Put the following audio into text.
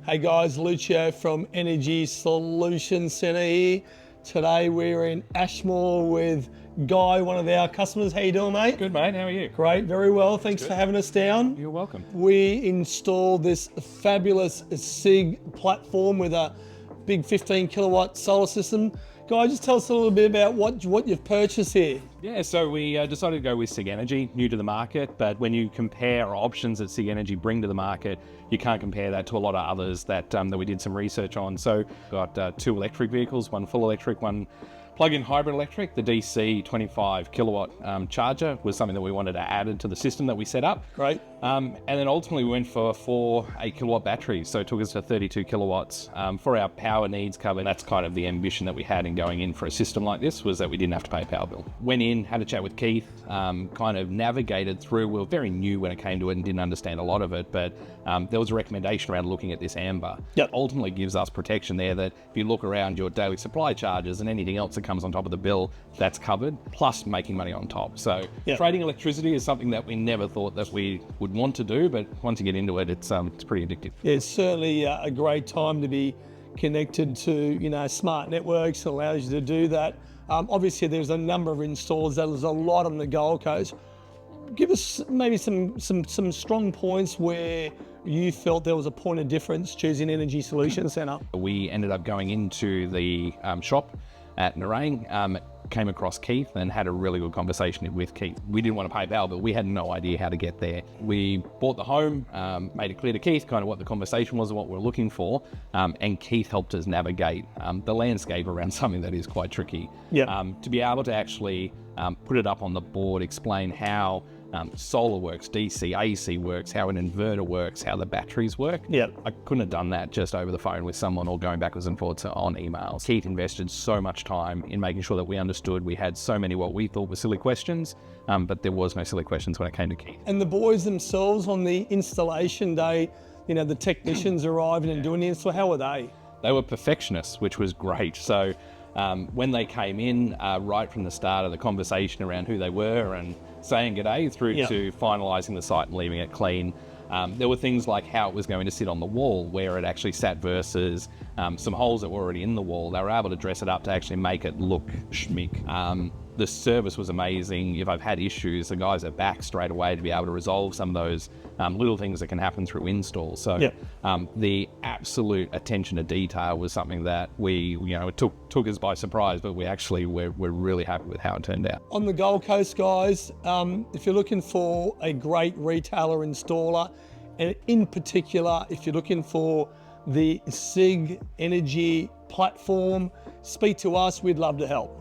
Hey guys, Lucio from Energy Solutions Centre here. Today we're in Ashmore with Guy, one of our customers. How you doing, mate? Good, mate. How are you? Great, very well. Thanks for having us down. You're welcome. We installed this fabulous Sig platform with a big 15 kilowatt solar system. Guy, just tell us a little bit about what you've purchased here. Yeah, so we decided to go with Sigenergy, new to the market, but when you compare options that Sigenergy bring to the market, you can't compare that to a lot of others that we did some research on. So got two electric vehicles, one full electric, one plug-in hybrid electric. The DC 25 kilowatt charger was something that we wanted to add to the system that we set up. Great. And then ultimately we went for 4 8-kilowatt batteries, so it took us to 32 kilowatts for our power needs covered. That's kind of the ambition that we had in going in for a system like this, was that we didn't have to pay a power bill. Went in, had a chat with Keith, kind of navigated through. We were very new when it came to it and didn't understand a lot of it, but there was a recommendation around looking at this amber. Yep. Ultimately gives us protection there, that if you look around your daily supply charges and anything else that comes on top of the bill, that's covered, plus making money on top. So trading electricity is something that we never thought that we would want to do, but once you get into it, it's pretty addictive. Yeah, it's certainly a great time to be connected to smart networks. It allows you to do that. Obviously, there's a number of installs. There's a lot on the Gold Coast. Give us maybe some strong points where you felt there was a point of difference choosing Energy Solutions Centre. We ended up going into the shop at Nerang, came across Keith and had a really good conversation with Keith. We didn't want to pay bail, but we had no idea how to get there. We bought the home, made it clear to Keith kind of what the conversation was and what we're looking for, and Keith helped us navigate the landscape around something that is quite tricky. To be able to actually put it up on the board, explain how solar works, DC, AC works, how an inverter works, how the batteries work. I couldn't have done that just over the phone with someone or going backwards and forwards on emails. Keith invested so much time in making sure that we understood. We had so many what we thought were silly questions, but there was no silly questions when it came to Keith. And the boys themselves on the installation day, the technicians arriving and doing the install, how were they? They were perfectionists, which was great. So when they came in, right from the start of the conversation around who they were and saying g'day through to finalising the site and leaving it clean, there were things like how it was going to sit on the wall, where it actually sat versus some holes that were already in the wall. They were able to dress it up to actually make it look schmick. The service was amazing. If I've had issues, the guys are back straight away to be able to resolve some of those little things that can happen through install. So the absolute attention to detail was something that it took us by surprise, but we're really happy with how it turned out. On the Gold Coast, guys, if you're looking for a great retailer installer, and in particular, if you're looking for the Sigenergy platform, speak to us. We'd love to help.